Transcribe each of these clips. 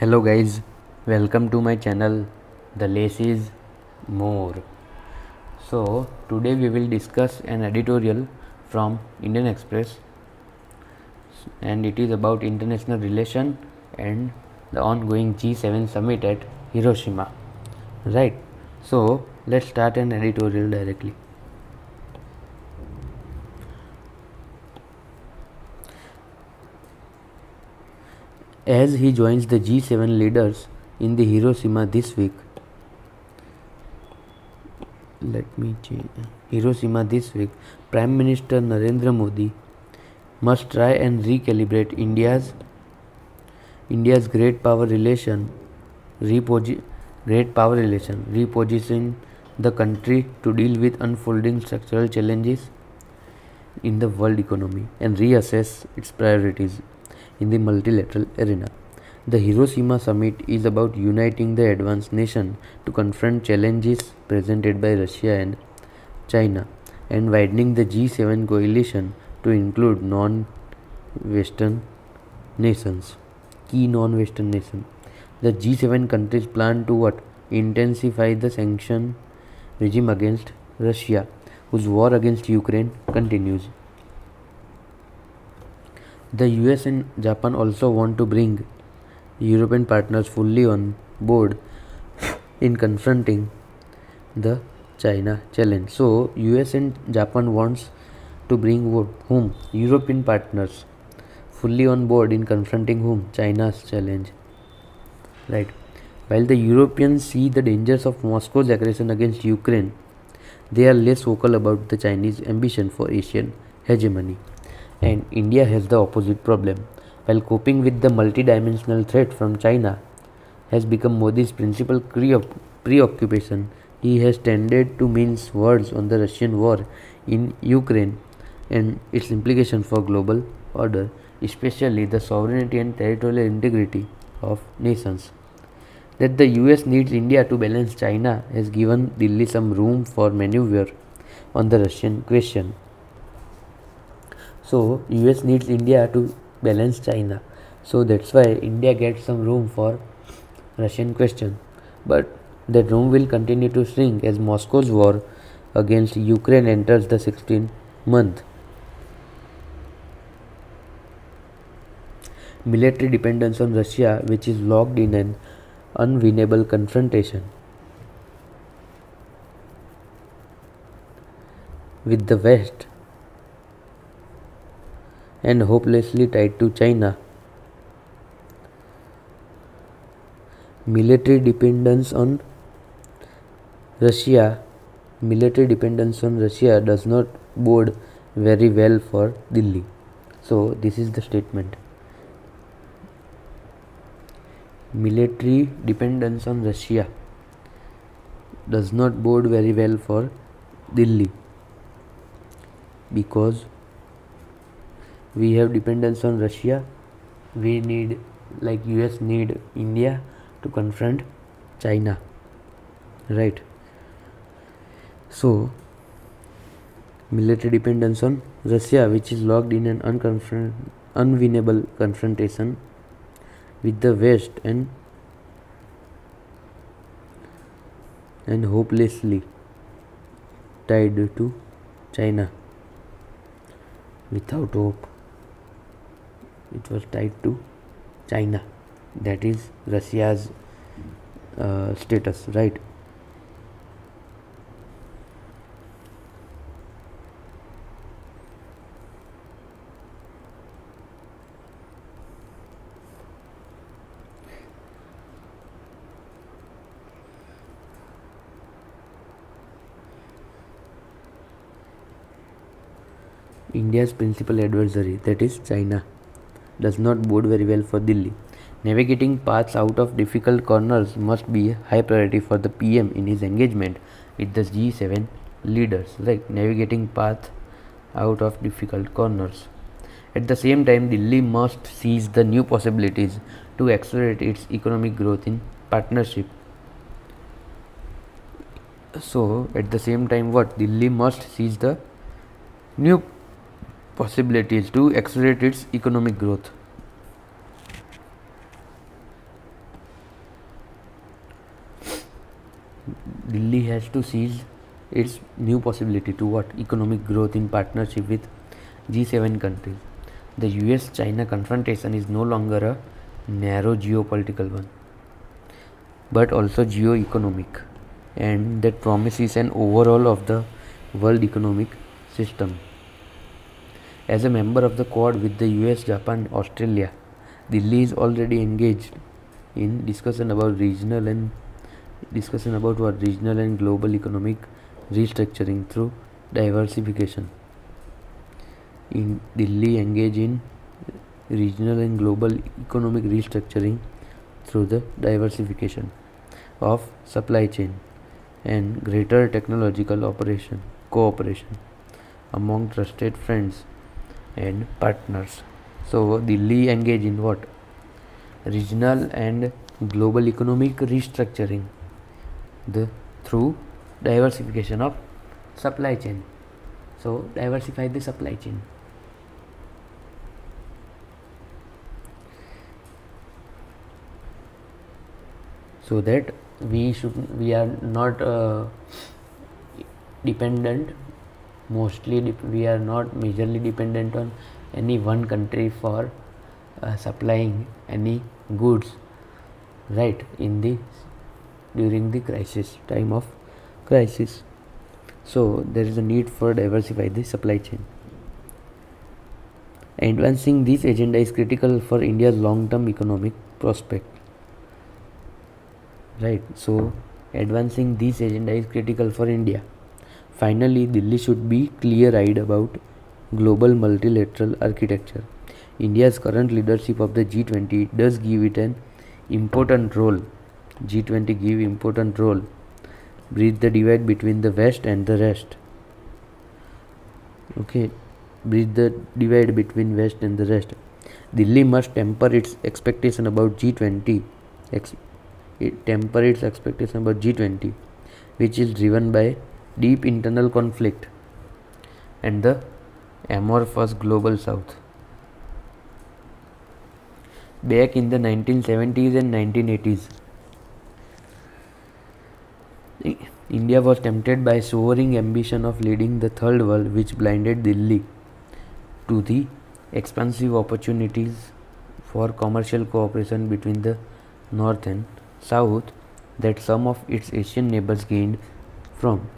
Hello guys, welcome to my channel. The Less is More. So today we will discuss an editorial from Indian Express, and it is about international relation and the ongoing G7 summit at Hiroshima. Right. So let's start an editorial directly. As he joins the G7 leaders in the Hiroshima this week, Prime Minister Narendra Modi must try and recalibrate India's great power relation, reposition the country to deal with unfolding structural challenges in the world economy and reassess its priorities in the multilateral arena. The Hiroshima summit is about uniting the advanced nation to confront challenges presented by Russia and China and widening the G7 coalition to include non-Western nations, key non-Western nations. The G7 countries plan to intensify the sanction regime against Russia, whose war against Ukraine continues. The US and Japan also want to bring European partners fully on board in confronting the China challenge. So US and Japan wants to bring whom? European partners fully on board in confronting whom? China's challenge. Right. While the Europeans see the dangers of Moscow's aggression against Ukraine, they are less vocal about the Chinese ambition for Asian hegemony. And India has the opposite problem. While coping with the multidimensional threat from China has become Modi's principal preoccupation, he has tended to mince words on the Russian war in Ukraine and its implications for global order, especially the sovereignty and territorial integrity of nations. That the US needs India to balance China has given Delhi some room for maneuver on the Russian question. So US needs India to balance China. So that's why India gets some room for Russian question. But that room will continue to shrink as Moscow's war against Ukraine enters the 16th month. Military dependence on Russia, which is locked in an unwinnable confrontation with the West and hopelessly tied to China. Military dependence on Russia does not bode very well for Delhi. So this is the statement. Military dependence on Russia does not bode very well for Delhi because we have dependence on Russia. We need, like US need India to confront China, right? So military dependence on Russia, which is locked in an unwinnable confrontation with the West and hopelessly tied to China. Without hope, it was tied to China. That is Russia's status, right? India's principal adversary, that is China, does not bode very well for Delhi. Navigating paths out of difficult corners must be a high priority for the PM in his engagement with the G7 leaders, like navigating paths out of difficult corners. At the same time, Delhi must seize the new possibilities to accelerate its economic growth in partnership. So, at the same time, Delhi must seize the new possibilities to accelerate its economic growth. Delhi has to seize its new possibility to what? Economic growth in partnership with G7 countries. The US-China confrontation is no longer a narrow geopolitical one, but also geo-economic, and that promises an overhaul of the world economic system. As a member of the Quad with the US, Japan, Australia, Delhi is already engaged in discussion about regional and global economic restructuring through diversification. In Delhi engage in regional and global economic restructuring through the diversification of supply chain and greater technological cooperation among trusted friends and partners. So Delhi engage in what? Regional and global economic restructuring through diversification of supply chain. So diversify the supply chain. So that we are not dependent, we are not majorly dependent on any one country for supplying any goods, right, during the time of crisis. So there is a need for diversify the supply chain. Advancing this agenda is critical for India's long-term economic prospect. Right, so advancing this agenda is critical for India. Finally, Delhi should be clear-eyed about global multilateral architecture. India's current leadership of the G20 does give it an important role. G20 give important role. Bridge the divide between the West and the rest. Okay, bridge the divide between West and the rest. Delhi must temper its expectation about G20. Which is driven by deep internal conflict and the amorphous global south. Back in the 1970s and 1980s, India was tempted by soaring ambition of leading the third world, which blinded Delhi to the expansive opportunities for commercial cooperation between the north and south that some of its Asian neighbors gained from.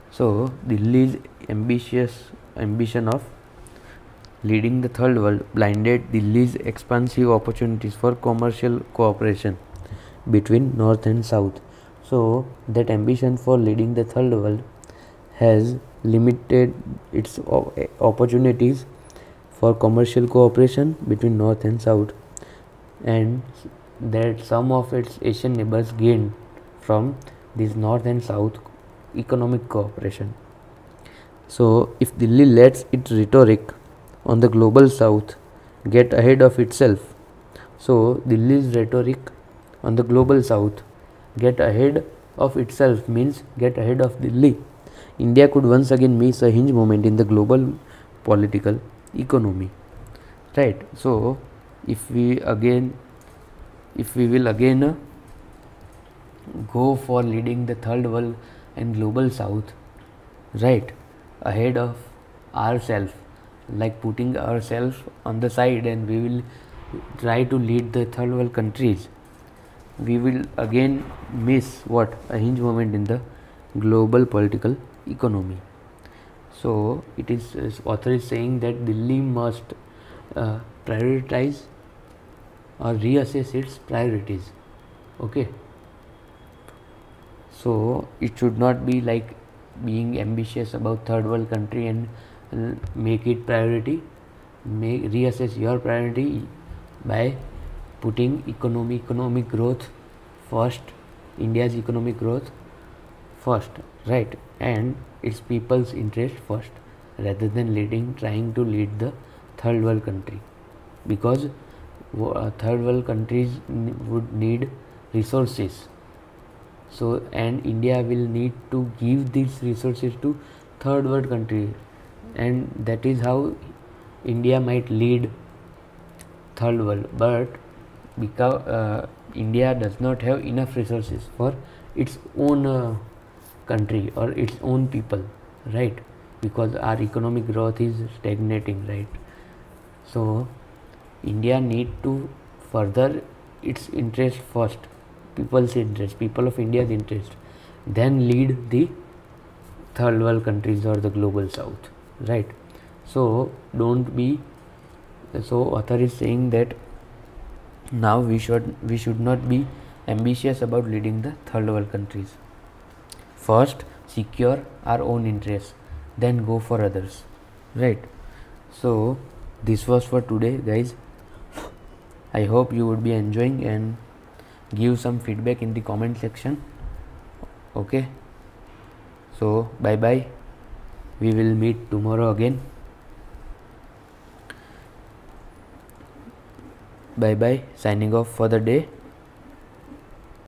So Delhi's ambition of leading the third world blinded Delhi's expansive opportunities for commercial cooperation between north and south. So that ambition for leading the third world has limited its opportunities for commercial cooperation between north and south, and that some of its Asian neighbors gained from this north and south economic cooperation. So if Delhi lets its rhetoric on the global south get ahead of itself, so Delhi's rhetoric on the global south get ahead of itself means get ahead of Delhi, India could once again miss a hinge moment in the global political economy, right? So if we will again go for leading the third world and global south, right, ahead of ourselves, like putting ourselves on the side, and we will try to lead the third world countries, we will again miss what? A hinge moment in the global political economy. So it is, author is saying that Delhi must prioritize or reassess its priorities. Okay, so it should not be like being ambitious about third world country and make it priority. Reassess your priority by putting economic growth first, India's economic growth first, right, and its people's interest first, rather than trying to lead the third world country, because third world countries would need resources. So and India will need to give these resources to third world country, and that is how India might lead third world. But because India does not have enough resources for its own country or its own people, right? Because our economic growth is stagnating, right? So India need to further its interest first, people's interest, people of India's interest, then lead the third world countries or the global south, right? So don't be, so author is saying that now we should not be ambitious about leading the third world countries. First secure our own interests, then go for others, right? So this was for today, guys. I hope you would be enjoying and give some feedback in the comment section. Okay, so bye bye, we will meet tomorrow again. Bye bye, signing off for the day.